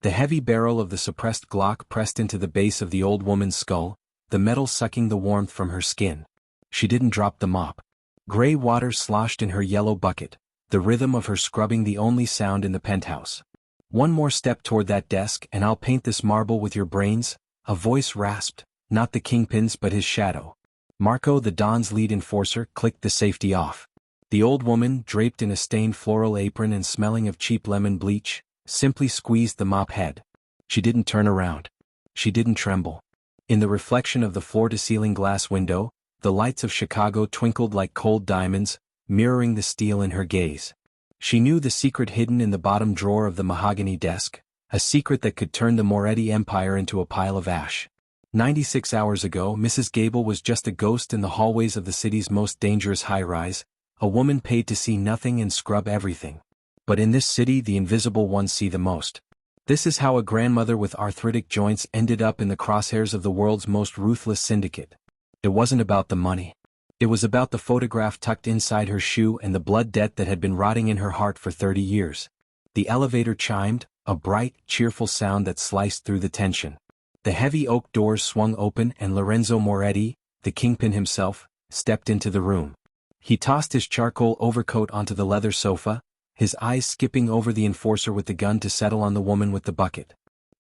The heavy barrel of the suppressed Glock pressed into the base of the old woman's skull, the metal sucking the warmth from her skin. She didn't drop the mop. Gray water sloshed in her yellow bucket, the rhythm of her scrubbing the only sound in the penthouse. "One more step toward that desk and I'll paint this marble with your brains," a voice rasped, not the Kingpin's but his shadow. Marco, the Don's lead enforcer, clicked the safety off. The old woman, draped in a stained floral apron and smelling of cheap lemon bleach, simply squeezed the mop head. She didn't turn around. She didn't tremble. In the reflection of the floor-to-ceiling glass window, the lights of Chicago twinkled like cold diamonds, mirroring the steel in her gaze. She knew the secret hidden in the bottom drawer of the mahogany desk, a secret that could turn the Moretti empire into a pile of ash. 96 hours ago, Mrs. Gable was just a ghost in the hallways of the city's most dangerous high-rise, a woman paid to see nothing and scrub everything. But in this city, the invisible ones see the most. This is how a grandmother with arthritic joints ended up in the crosshairs of the world's most ruthless syndicate. It wasn't about the money. It was about the photograph tucked inside her shoe and the blood debt that had been rotting in her heart for 30 years. The elevator chimed, a bright, cheerful sound that sliced through the tension. The heavy oak doors swung open and Lorenzo Moretti, the Kingpin himself, stepped into the room. He tossed his charcoal overcoat onto the leather sofa, his eyes skipping over the enforcer with the gun to settle on the woman with the bucket.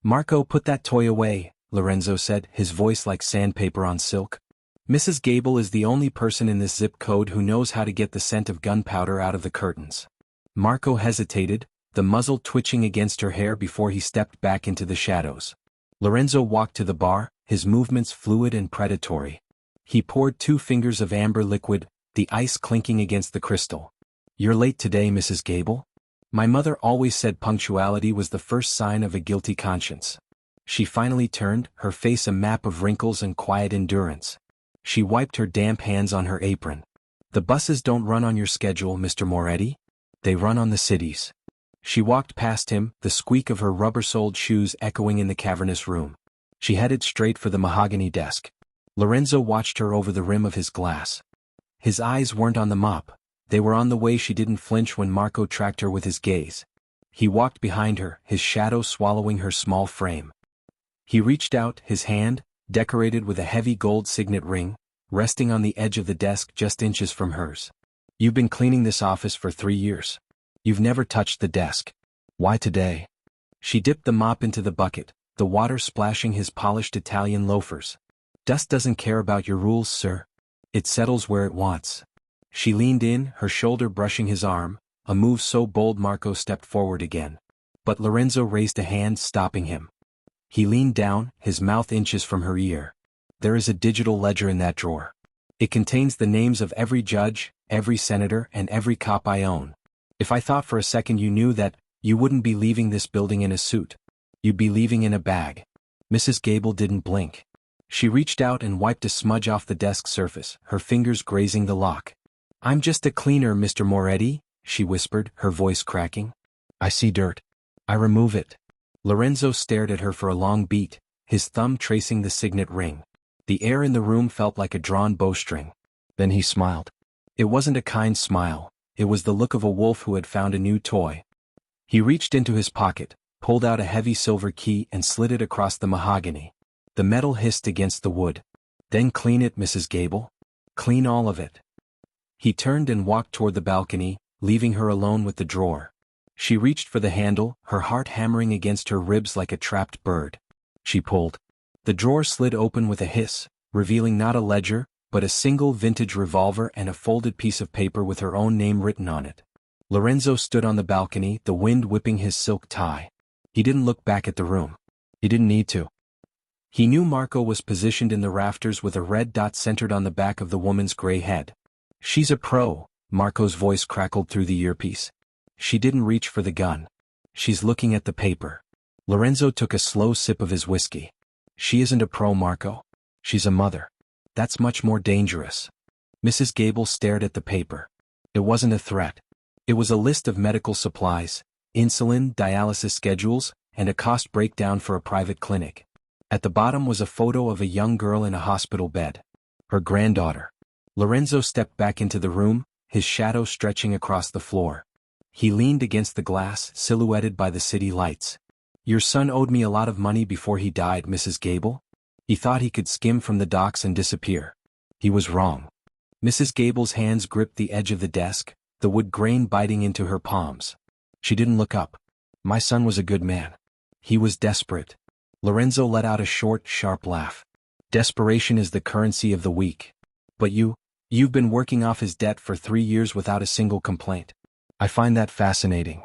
"Marco, put that toy away," Lorenzo said, his voice like sandpaper on silk. "Mrs. Gable is the only person in this zip code who knows how to get the scent of gunpowder out of the curtains." Marco hesitated, the muzzle twitching against her hair before he stepped back into the shadows. Lorenzo walked to the bar, his movements fluid and predatory. He poured 2 fingers of amber liquid, the ice clinking against the crystal. "You're late today, Mrs. Gable. My mother always said punctuality was the first sign of a guilty conscience." She finally turned, her face a map of wrinkles and quiet endurance. She wiped her damp hands on her apron. "The buses don't run on your schedule, Mr. Moretti. They run on the city's." She walked past him, the squeak of her rubber-soled shoes echoing in the cavernous room. She headed straight for the mahogany desk. Lorenzo watched her over the rim of his glass. His eyes weren't on the mop. They were on the way. She didn't flinch when Marco tracked her with his gaze. He walked behind her, his shadow swallowing her small frame. He reached out, his hand, decorated with a heavy gold signet ring, resting on the edge of the desk just inches from hers. "You've been cleaning this office for 3 years. You've never touched the desk. Why today?" She dipped the mop into the bucket, the water splashing his polished Italian loafers. "Dust doesn't care about your rules, sir. It settles where it wants." She leaned in, her shoulder brushing his arm, a move so bold Marco stepped forward again. But Lorenzo raised a hand, stopping him. He leaned down, his mouth inches from her ear. "There is a digital ledger in that drawer. It contains the names of every judge, every senator, and every cop I own. If I thought for a second you knew that, you wouldn't be leaving this building in a suit. You'd be leaving in a bag." Mrs. Gable didn't blink. She reached out and wiped a smudge off the desk surface, her fingers grazing the lock. "I'm just a cleaner, Mr. Moretti," she whispered, her voice cracking. "I see dirt. I remove it." Lorenzo stared at her for a long beat, his thumb tracing the signet ring. The air in the room felt like a drawn bowstring. Then he smiled. It wasn't a kind smile, it was the look of a wolf who had found a new toy. He reached into his pocket, pulled out a heavy silver key and slid it across the mahogany. The metal hissed against the wood. "Then clean it, Mrs. Gable. Clean all of it." He turned and walked toward the balcony, leaving her alone with the drawer. She reached for the handle, her heart hammering against her ribs like a trapped bird. She pulled. The drawer slid open with a hiss, revealing not a ledger, but a single vintage revolver and a folded piece of paper with her own name written on it. Lorenzo stood on the balcony, the wind whipping his silk tie. He didn't look back at the room. He didn't need to. He knew Marco was positioned in the rafters with a red dot centered on the back of the woman's gray head. "She's a pro," Marco's voice crackled through the earpiece. "She didn't reach for the gun. She's looking at the paper." Lorenzo took a slow sip of his whiskey. "She isn't a pro, Marco. She's a mother. That's much more dangerous." Mrs. Gable stared at the paper. It wasn't a threat. It was a list of medical supplies, insulin, dialysis schedules, and a cost breakdown for a private clinic. At the bottom was a photo of a young girl in a hospital bed. Her granddaughter. Lorenzo stepped back into the room, his shadow stretching across the floor. He leaned against the glass, silhouetted by the city lights. Your son owed me a lot of money before he died, Mrs. Gable. He thought he could skim from the docks and disappear. He was wrong. Mrs. Gable's hands gripped the edge of the desk, the wood grain biting into her palms. She didn't look up. My son was a good man. He was desperate. Lorenzo let out a short, sharp laugh. Desperation is the currency of the weak. But you've been working off his debt for 3 years without a single complaint. I find that fascinating.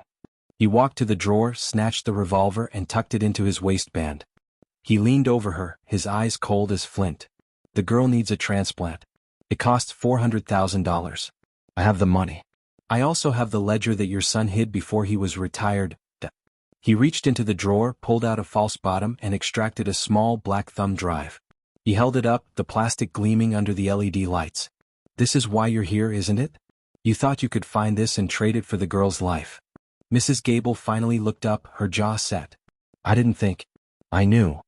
He walked to the drawer, snatched the revolver and tucked it into his waistband. He leaned over her, his eyes cold as flint. The girl needs a transplant. It costs $400,000. I have the money. I also have the ledger that your son hid before he was retired. He reached into the drawer, pulled out a false bottom and extracted a small black thumb drive. He held it up, the plastic gleaming under the LED lights. This is why you're here, isn't it? You thought you could find this and trade it for the girl's life. Mrs. Gable finally looked up, her jaw set. I didn't think. I knew.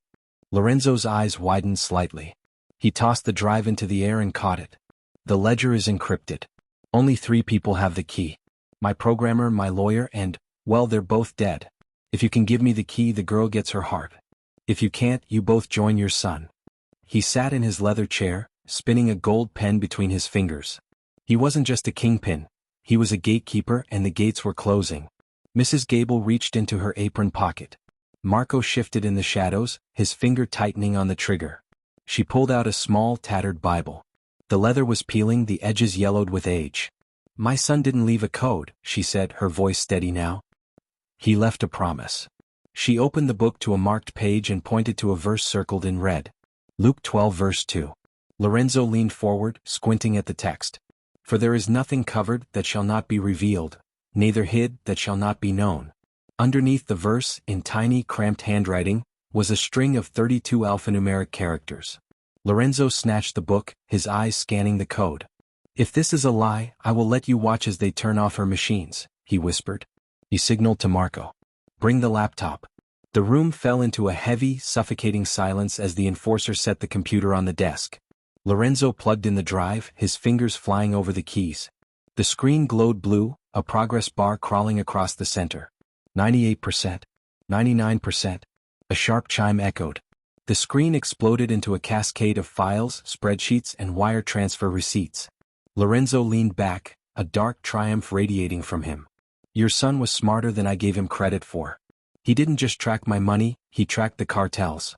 Lorenzo's eyes widened slightly. He tossed the drive into the air and caught it. The ledger is encrypted. Only 3 people have the key. My programmer, my lawyer, and, well, they're both dead. If you can give me the key, the girl gets her heart. If you can't, you both join your son. He sat in his leather chair, spinning a gold pen between his fingers. He wasn't just a kingpin. He was a gatekeeper, and the gates were closing. Mrs. Gable reached into her apron pocket. Marco shifted in the shadows, his finger tightening on the trigger. She pulled out a small, tattered Bible. The leather was peeling, the edges yellowed with age. My son didn't leave a code, she said, her voice steady now. He left a promise. She opened the book to a marked page and pointed to a verse circled in red. Luke 12 verse 2. Lorenzo leaned forward, squinting at the text. For there is nothing covered that shall not be revealed, neither hid that shall not be known. Underneath the verse, in tiny, cramped handwriting, was a string of 32 alphanumeric characters. Lorenzo snatched the book, his eyes scanning the code. If this is a lie, I will let you watch as they turn off her machines, he whispered. He signaled to Marco. Bring the laptop. The room fell into a heavy, suffocating silence as the enforcer set the computer on the desk. Lorenzo plugged in the drive, his fingers flying over the keys. The screen glowed blue, a progress bar crawling across the center. 98%. 99%. A sharp chime echoed. The screen exploded into a cascade of files, spreadsheets, and wire transfer receipts. Lorenzo leaned back, a dark triumph radiating from him. Your son was smarter than I gave him credit for. He didn't just track my money, he tracked the cartels.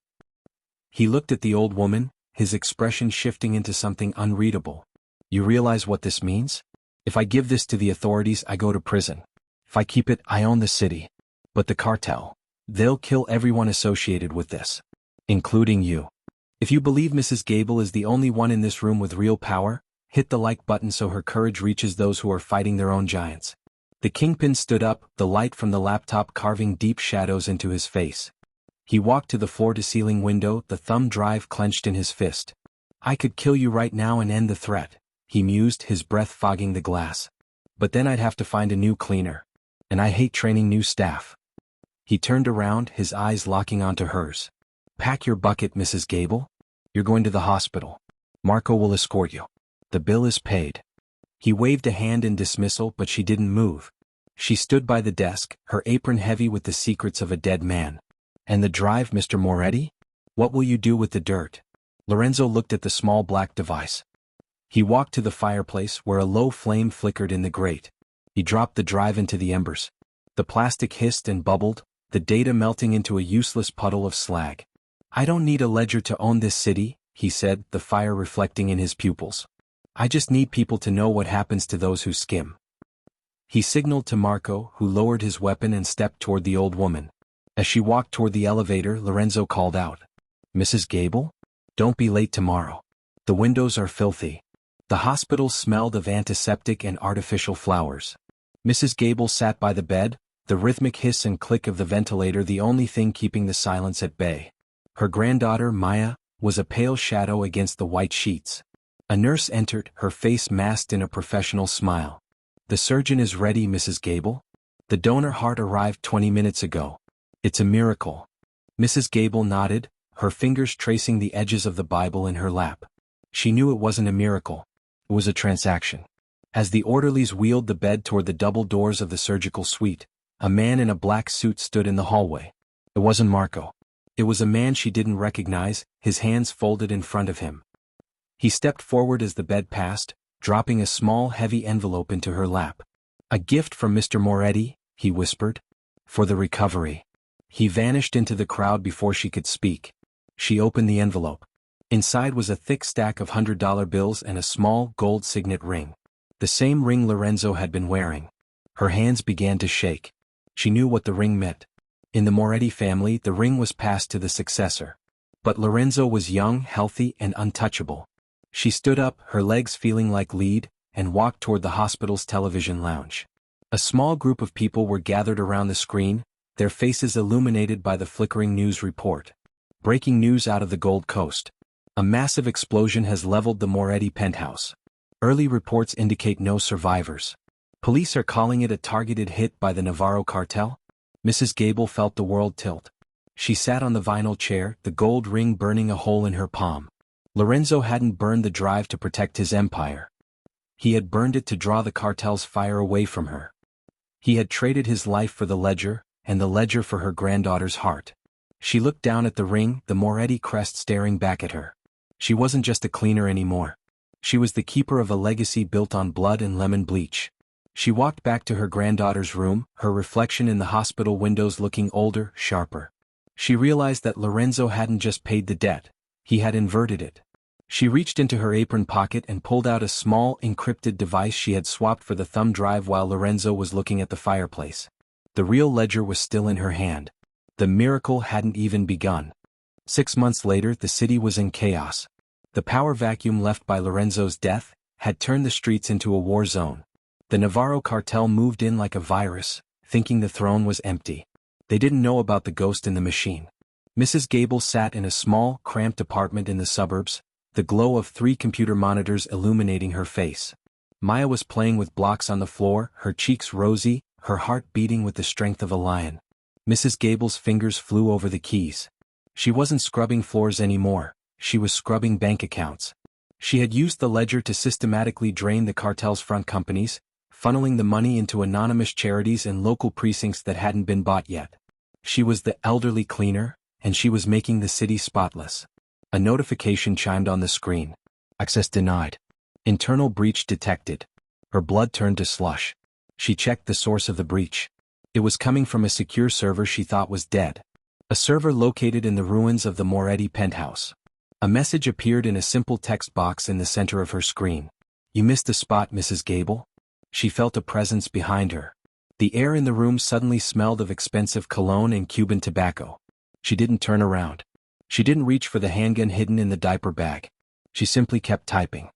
He looked at the old woman, his expression shifting into something unreadable. You realize what this means? If I give this to the authorities, I go to prison. If I keep it, I own the city. But the cartel, they'll kill everyone associated with this. Including you. If you believe Mrs. Gable is the only one in this room with real power, hit the like button so her courage reaches those who are fighting their own giants. The Kingpin stood up, the light from the laptop carving deep shadows into his face. He walked to the floor-to-ceiling window, the thumb drive clenched in his fist. I could kill you right now and end the threat, he mused, his breath fogging the glass. But then I'd have to find a new cleaner. And I hate training new staff. He turned around, his eyes locking onto hers. Pack your bucket, Mrs. Gable. You're going to the hospital. Marco will escort you. The bill is paid. He waved a hand in dismissal, but she didn't move. She stood by the desk, her apron heavy with the secrets of a dead man. And the drive, Mr. Moretti? What will you do with the dirt? Lorenzo looked at the small black device. He walked to the fireplace where a low flame flickered in the grate. He dropped the drive into the embers. The plastic hissed and bubbled, the data melting into a useless puddle of slag. I don't need a ledger to own this city, he said, the fire reflecting in his pupils. I just need people to know what happens to those who skim. He signaled to Marco, who lowered his weapon and stepped toward the old woman. As she walked toward the elevator, Lorenzo called out. Mrs. Gable? Don't be late tomorrow. The windows are filthy. The hospital smelled of antiseptic and artificial flowers. Mrs. Gable sat by the bed, the rhythmic hiss and click of the ventilator the only thing keeping the silence at bay. Her granddaughter, Maya, was a pale shadow against the white sheets. A nurse entered, her face masked in a professional smile. The surgeon is ready, Mrs. Gable. The donor heart arrived 20 minutes ago. It's a miracle. Mrs. Gable nodded, her fingers tracing the edges of the Bible in her lap. She knew it wasn't a miracle. It was a transaction. As the orderlies wheeled the bed toward the double doors of the surgical suite, a man in a black suit stood in the hallway. It wasn't Marco. It was a man she didn't recognize, his hands folded in front of him. He stepped forward as the bed passed, dropping a small heavy envelope into her lap. "A gift from Mr. Moretti," he whispered. "For the recovery." He vanished into the crowd before she could speak. She opened the envelope. Inside was a thick stack of $100 bills and a small gold signet ring. The same ring Lorenzo had been wearing. Her hands began to shake. She knew what the ring meant. In the Moretti family, the ring was passed to the successor. But Lorenzo was young, healthy, and untouchable. She stood up, her legs feeling like lead, and walked toward the hospital's television lounge. A small group of people were gathered around the screen, their faces illuminated by the flickering news report. Breaking news out of the Gold Coast. A massive explosion has leveled the Moretti penthouse. Early reports indicate no survivors. Police are calling it a targeted hit by the Navarro cartel. Mrs. Gable felt the world tilt. She sat on the vinyl chair, the gold ring burning a hole in her palm. Lorenzo hadn't burned the drive to protect his empire. He had burned it to draw the cartel's fire away from her. He had traded his life for the ledger, and the ledger for her granddaughter's heart. She looked down at the ring, the Moretti crest staring back at her. She wasn't just a cleaner anymore. She was the keeper of a legacy built on blood and lemon bleach. She walked back to her granddaughter's room, her reflection in the hospital windows looking older, sharper. She realized that Lorenzo hadn't just paid the debt. He had inverted it. She reached into her apron pocket and pulled out a small, encrypted device she had swapped for the thumb drive while Lorenzo was looking at the fireplace. The real ledger was still in her hand. The miracle hadn't even begun. 6 months later, the city was in chaos. The power vacuum left by Lorenzo's death had turned the streets into a war zone. The Navarro cartel moved in like a virus, thinking the throne was empty. They didn't know about the ghost in the machine. Mrs. Gable sat in a small, cramped apartment in the suburbs, the glow of 3 computer monitors illuminating her face. Maya was playing with blocks on the floor, her cheeks rosy, her heart beating with the strength of a lion. Mrs. Gable's fingers flew over the keys. She wasn't scrubbing floors anymore, she was scrubbing bank accounts. She had used the ledger to systematically drain the cartel's front companies, funneling the money into anonymous charities and local precincts that hadn't been bought yet. She was the elderly cleaner, and she was making the city spotless. A notification chimed on the screen. Access denied. Internal breach detected. Her blood turned to slush. She checked the source of the breach. It was coming from a secure server she thought was dead. A server located in the ruins of the Moretti penthouse. A message appeared in a simple text box in the center of her screen. "You missed a spot, Mrs. Gable." She felt a presence behind her. The air in the room suddenly smelled of expensive cologne and Cuban tobacco. She didn't turn around. She didn't reach for the handgun hidden in the diaper bag. She simply kept typing.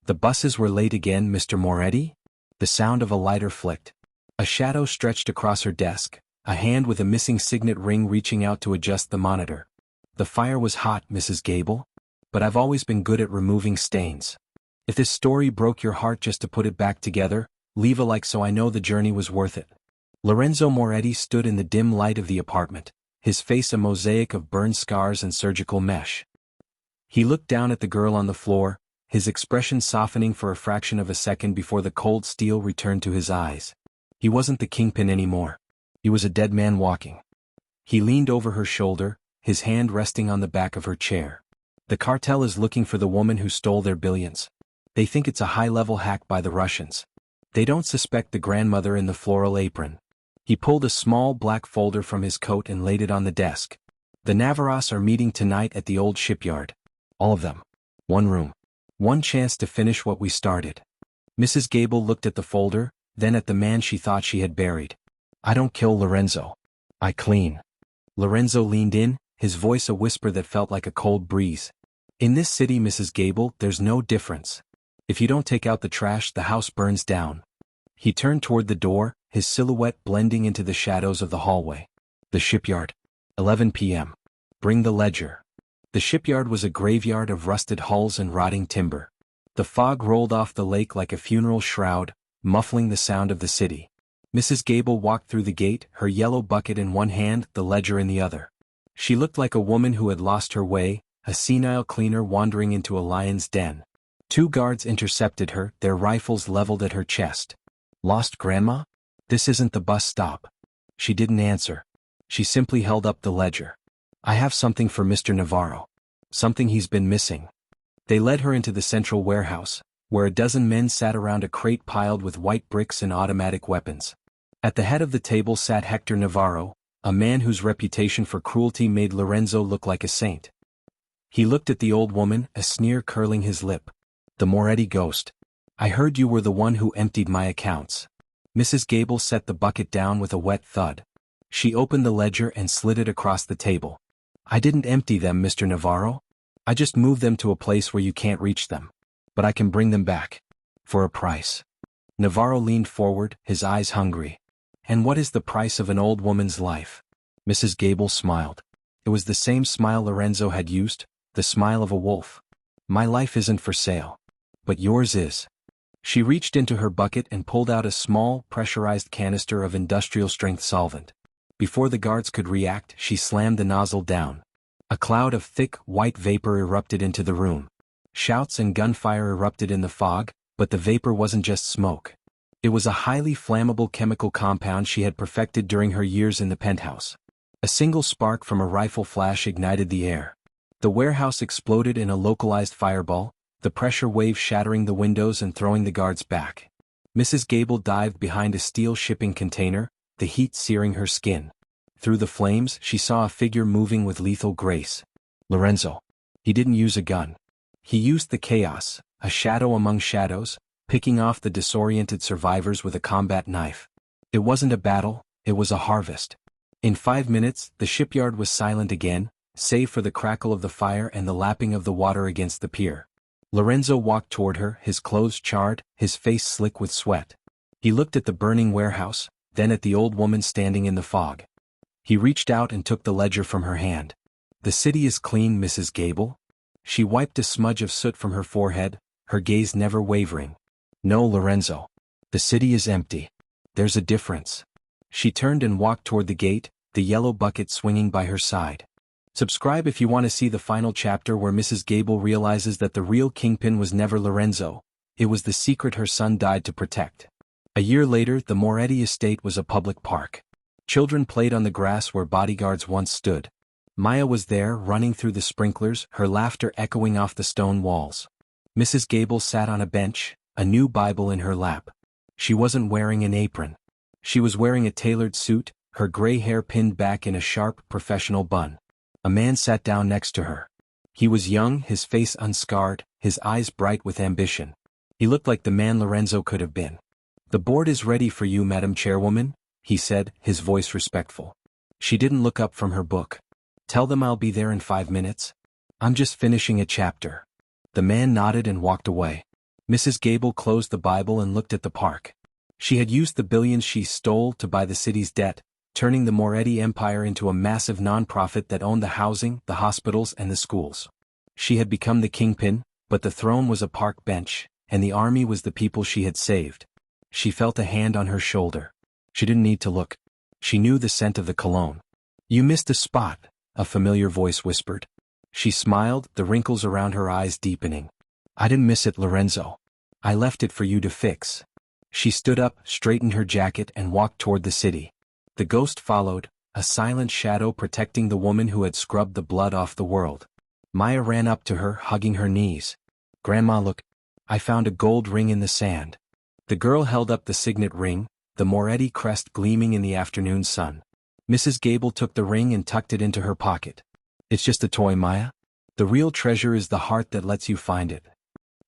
"The buses were late again, Mr. Moretti?" The sound of a lighter flicked. A shadow stretched across her desk, a hand with a missing signet ring reaching out to adjust the monitor. "The fire was hot, Mrs. Gable. But I've always been good at removing stains. If this story broke your heart just to put it back together, leave a like so I know the journey was worth it." Lorenzo Moretti stood in the dim light of the apartment, his face a mosaic of burned scars and surgical mesh. He looked down at the girl on the floor, his expression softening for a fraction of a second before the cold steel returned to his eyes. He wasn't the Kingpin anymore. He was a dead man walking. He leaned over her shoulder, his hand resting on the back of her chair. "The cartel is looking for the woman who stole their billions. They think it's a high-level hack by the Russians. They don't suspect the grandmother in the floral apron." He pulled a small black folder from his coat and laid it on the desk. "The Navarros are meeting tonight at the old shipyard. All of them. One room. One chance to finish what we started." Mrs. Gable looked at the folder, then at the man she thought she had buried. "I don't kill Lorenzo. I clean." Lorenzo leaned in, his voice a whisper that felt like a cold breeze. "In this city, Mrs. Gable, there's no difference. If you don't take out the trash, the house burns down." He turned toward the door, his silhouette blending into the shadows of the hallway. "The shipyard. 11 p.m. Bring the ledger." The shipyard was a graveyard of rusted hulls and rotting timber. The fog rolled off the lake like a funeral shroud, muffling the sound of the city. Mrs. Gable walked through the gate, her yellow bucket in one hand, the ledger in the other. She looked like a woman who had lost her way, a senile cleaner wandering into a lion's den. 2 guards intercepted her, their rifles leveled at her chest. "Lost Grandma? This isn't the bus stop." She didn't answer. She simply held up the ledger. I have something for Mr. Navarro. Something he's been missing. They led her into the central warehouse, where a dozen men sat around a crate piled with white bricks and automatic weapons. At the head of the table sat Hector Navarro, a man whose reputation for cruelty made Lorenzo look like a saint. He looked at the old woman, a sneer curling his lip. The Moretti ghost. I heard you were the one who emptied my accounts. Mrs. Gable set the bucket down with a wet thud. She opened the ledger and slid it across the table. I didn't empty them, Mr. Navarro. I just moved them to a place where you can't reach them. But I can bring them back. For a price. Navarro leaned forward, his eyes hungry. And what is the price of an old woman's life? Mrs. Gable smiled. It was the same smile Lorenzo had used, the smile of a wolf. My life isn't for sale. But yours is. She reached into her bucket and pulled out a small, pressurized canister of industrial-strength solvent. Before the guards could react, she slammed the nozzle down. A cloud of thick, white vapor erupted into the room. Shouts and gunfire erupted in the fog, but the vapor wasn't just smoke. It was a highly flammable chemical compound she had perfected during her years in the penthouse. A single spark from a rifle flash ignited the air. The warehouse exploded in a localized fireball, the pressure wave shattering the windows and throwing the guards back. Mrs. Gable dived behind a steel shipping container, the heat searing her skin. Through the flames, she saw a figure moving with lethal grace. Lorenzo. He didn't use a gun. He used the chaos, a shadow among shadows, picking off the disoriented survivors with a combat knife. It wasn't a battle, it was a harvest. In 5 minutes, the shipyard was silent again, save for the crackle of the fire and the lapping of the water against the pier. Lorenzo walked toward her, his clothes charred, his face slick with sweat. He looked at the burning warehouse, then at the old woman standing in the fog. He reached out and took the ledger from her hand. The city is clean, Mrs. Gable. She wiped a smudge of soot from her forehead, her gaze never wavering. No, Lorenzo. The city is empty. There's a difference. She turned and walked toward the gate, the yellow bucket swinging by her side. Subscribe if you want to see the final chapter where Mrs. Gable realizes that the real Kingpin was never Lorenzo. It was the secret her son died to protect. A year later, the Moretti estate was a public park. Children played on the grass where bodyguards once stood. Maya was there, running through the sprinklers, her laughter echoing off the stone walls. Mrs. Gable sat on a bench, a new Bible in her lap. She wasn't wearing an apron. She was wearing a tailored suit, her gray hair pinned back in a sharp, professional bun. A man sat down next to her. He was young, his face unscarred, his eyes bright with ambition. He looked like the man Lorenzo could have been. The board is ready for you, Madam Chairwoman, he said, his voice respectful. She didn't look up from her book. Tell them I'll be there in 5 minutes. I'm just finishing a chapter. The man nodded and walked away. Mrs. Gable closed the Bible and looked at the park. She had used the billions she stole to buy the city's debt, turning the Moretti empire into a massive non-profit that owned the housing, the hospitals, and the schools. She had become the Kingpin, but the throne was a park bench, and the army was the people she had saved. She felt a hand on her shoulder. She didn't need to look. She knew the scent of the cologne. You missed a spot, a familiar voice whispered. She smiled, the wrinkles around her eyes deepening. I didn't miss it, Lorenzo. I left it for you to fix. She stood up, straightened her jacket, and walked toward the city. The ghost followed, a silent shadow protecting the woman who had scrubbed the blood off the world. Maya ran up to her, hugging her knees. Grandma, look. I found a gold ring in the sand. The girl held up the signet ring, the Moretti crest gleaming in the afternoon sun. Mrs. Gable took the ring and tucked it into her pocket. It's just a toy, Maya. The real treasure is the heart that lets you find it.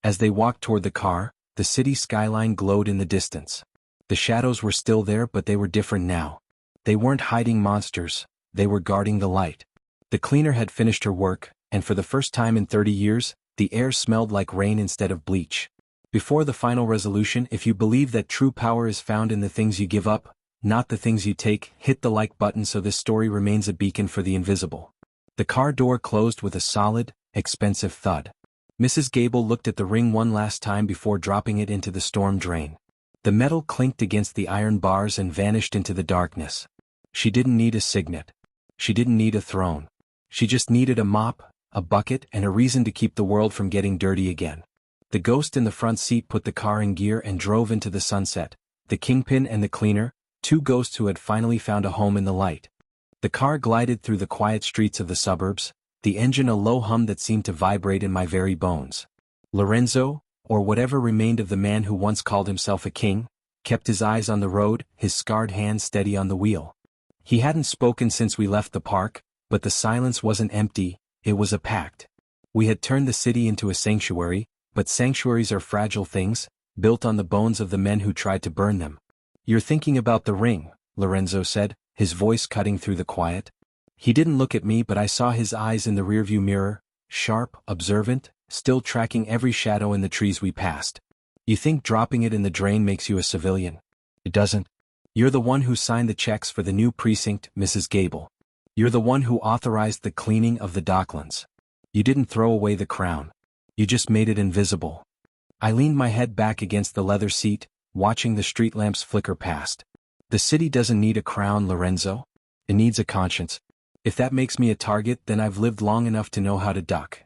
As they walked toward the car, the city skyline glowed in the distance. The shadows were still there, but they were different now. They weren't hiding monsters, they were guarding the light. The cleaner had finished her work, and for the first time in 30 years, the air smelled like rain instead of bleach. Before the final resolution, if you believe that true power is found in the things you give up, not the things you take, hit the like button so this story remains a beacon for the invisible. The car door closed with a solid, expensive thud. Mrs. Gable looked at the ring one last time before dropping it into the storm drain. The metal clinked against the iron bars and vanished into the darkness. She didn't need a signet. She didn't need a throne. She just needed a mop, a bucket, and a reason to keep the world from getting dirty again. The ghost in the front seat put the car in gear and drove into the sunset. The Kingpin and the cleaner, two ghosts who had finally found a home in the light. The car glided through the quiet streets of the suburbs, the engine a low hum that seemed to vibrate in my very bones. Lorenzo, or whatever remained of the man who once called himself a king, kept his eyes on the road, his scarred hands steady on the wheel. He hadn't spoken since we left the park, but the silence wasn't empty, it was a pact. We had turned the city into a sanctuary, but sanctuaries are fragile things, built on the bones of the men who tried to burn them. "You're thinking about the ring," Lorenzo said, his voice cutting through the quiet. He didn't look at me, but I saw his eyes in the rearview mirror, sharp, observant, still tracking every shadow in the trees we passed. "You think dropping it in the drain makes you a civilian? It doesn't. You're the one who signed the checks for the new precinct, Mrs. Gable. You're the one who authorized the cleaning of the docklands. You didn't throw away the crown. You just made it invisible." I leaned my head back against the leather seat, watching the street lamps flicker past. "The city doesn't need a crown, Lorenzo. It needs a conscience. If that makes me a target, then I've lived long enough to know how to duck."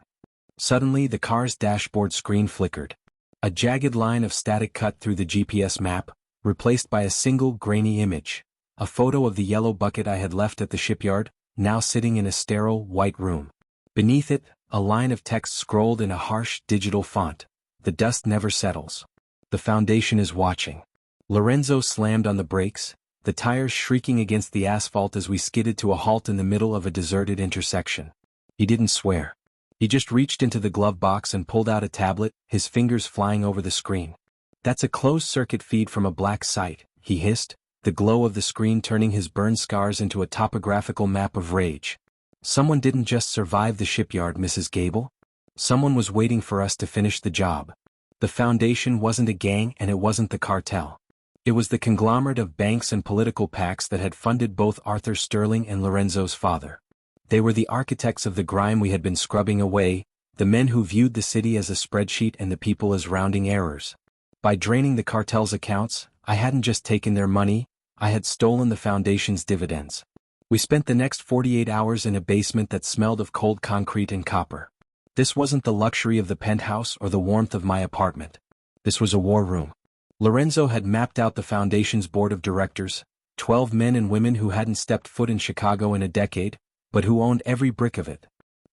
Suddenly the car's dashboard screen flickered. A jagged line of static cut through the GPS map, replaced by a single grainy image. A photo of the yellow bucket I had left at the shipyard, now sitting in a sterile, white room. Beneath it, a line of text scrolled in a harsh, digital font. "The dust never settles. The Foundation is watching." Lorenzo slammed on the brakes, the tires shrieking against the asphalt as we skidded to a halt in the middle of a deserted intersection. He didn't swear. He just reached into the glove box and pulled out a tablet, his fingers flying over the screen. "That's a closed-circuit feed from a black site," he hissed, the glow of the screen turning his burn scars into a topographical map of rage. "Someone didn't just survive the shipyard, Mrs. Gable. Someone was waiting for us to finish the job. The Foundation wasn't a gang and it wasn't the cartel. It was the conglomerate of banks and political PACs that had funded both Arthur Sterling and Lorenzo's father. They were the architects of the grime we had been scrubbing away, the men who viewed the city as a spreadsheet and the people as rounding errors. By draining the cartel's accounts, I hadn't just taken their money, I had stolen the Foundation's dividends. We spent the next 48 hours in a basement that smelled of cold concrete and copper. This wasn't the luxury of the penthouse or the warmth of my apartment. This was a war room. Lorenzo had mapped out the Foundation's board of directors, 12 men and women who hadn't stepped foot in Chicago in a decade, but who owned every brick of it.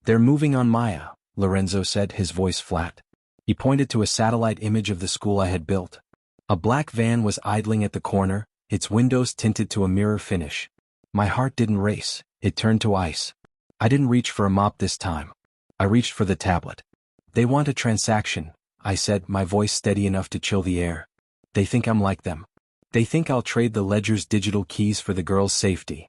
"They're moving on Maya," Lorenzo said, his voice flat. He pointed to a satellite image of the school I had built. A black van was idling at the corner, its windows tinted to a mirror finish. My heart didn't race, it turned to ice. I didn't reach for a mop this time. I reached for the tablet. "They want a transaction," I said, my voice steady enough to chill the air. "They think I'm like them. They think I'll trade the ledger's digital keys for the girl's safety."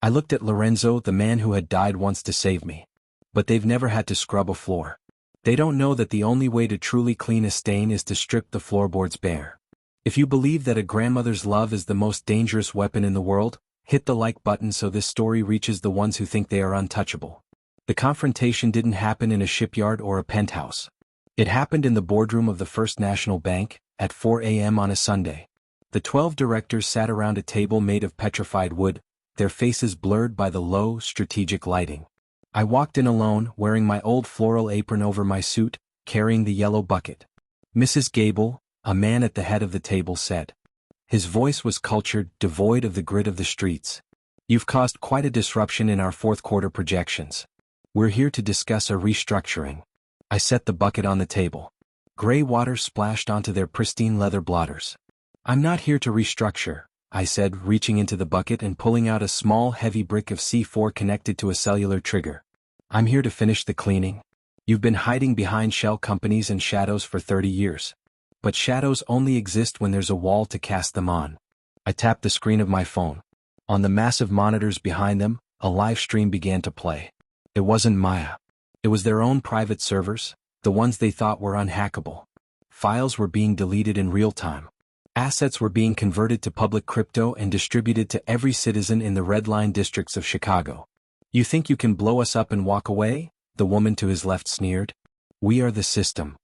I looked at Lorenzo, the man who had died once to save me. "But they've never had to scrub a floor. They don't know that the only way to truly clean a stain is to strip the floorboards bare. If you believe that a grandmother's love is the most dangerous weapon in the world, hit the like button so this story reaches the ones who think they are untouchable." The confrontation didn't happen in a shipyard or a penthouse. It happened in the boardroom of the First National Bank, at 4 a.m. on a Sunday. The 12 directors sat around a table made of petrified wood, their faces blurred by the low, strategic lighting. I walked in alone, wearing my old floral apron over my suit, carrying the yellow bucket. "Mrs. Gable," a man at the head of the table said. His voice was cultured, devoid of the grit of the streets. "You've caused quite a disruption in our fourth quarter projections. We're here to discuss a restructuring." I set the bucket on the table. Gray water splashed onto their pristine leather blotters. "I'm not here to restructure," I said, reaching into the bucket and pulling out a small heavy brick of C4 connected to a cellular trigger. "I'm here to finish the cleaning. You've been hiding behind shell companies and shadows for 30 years. But shadows only exist when there's a wall to cast them on." I tapped the screen of my phone. On the massive monitors behind them, a live stream began to play. It wasn't Maya. It was their own private servers, the ones they thought were unhackable. Files were being deleted in real time. Assets were being converted to public crypto and distributed to every citizen in the red line districts of Chicago. "You think you can blow us up and walk away?" the woman to his left sneered. "We are the system."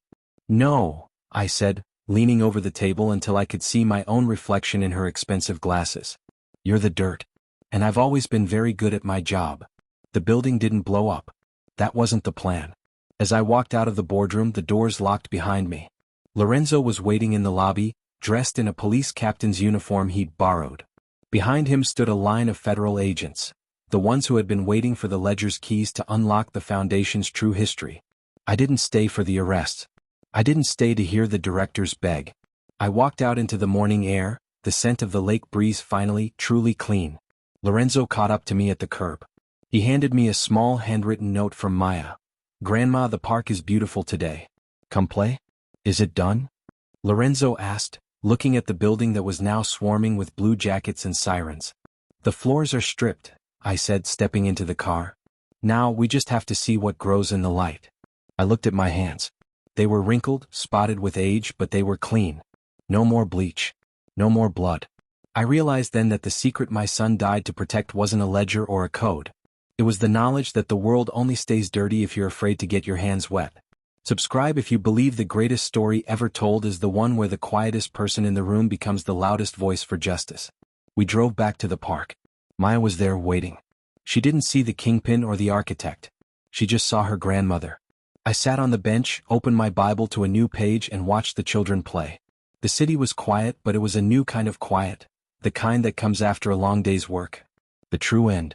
"No," I said, leaning over the table until I could see my own reflection in her expensive glasses. "You're the dirt. And I've always been very good at my job. The building didn't blow up. That wasn't the plan." As I walked out of the boardroom, the doors locked behind me. Lorenzo was waiting in the lobby, dressed in a police captain's uniform he'd borrowed. Behind him stood a line of federal agents. the ones who had been waiting for the ledger's keys to unlock the Foundation's true history. I didn't stay for the arrests. I didn't stay to hear the directors beg. I walked out into the morning air, the scent of the lake breeze finally, truly clean. Lorenzo caught up to me at the curb. He handed me a small handwritten note from Maya. "Grandma, the park is beautiful today. Come play? Is it done?" Lorenzo asked, looking at the building that was now swarming with blue jackets and sirens. "The floors are stripped," I said, stepping into the car. "Now we just have to see what grows in the light." I looked at my hands. They were wrinkled, spotted with age, but they were clean. No more bleach. No more blood. I realized then that the secret my son died to protect wasn't a ledger or a code. It was the knowledge that the world only stays dirty if you're afraid to get your hands wet. Subscribe if you believe the greatest story ever told is the one where the quietest person in the room becomes the loudest voice for justice. We drove back to the park. Maya was there waiting. She didn't see the Kingpin or the architect. She just saw her grandmother. I sat on the bench, opened my Bible to a new page and watched the children play. The city was quiet, but it was a new kind of quiet, the kind that comes after a long day's work. The true end.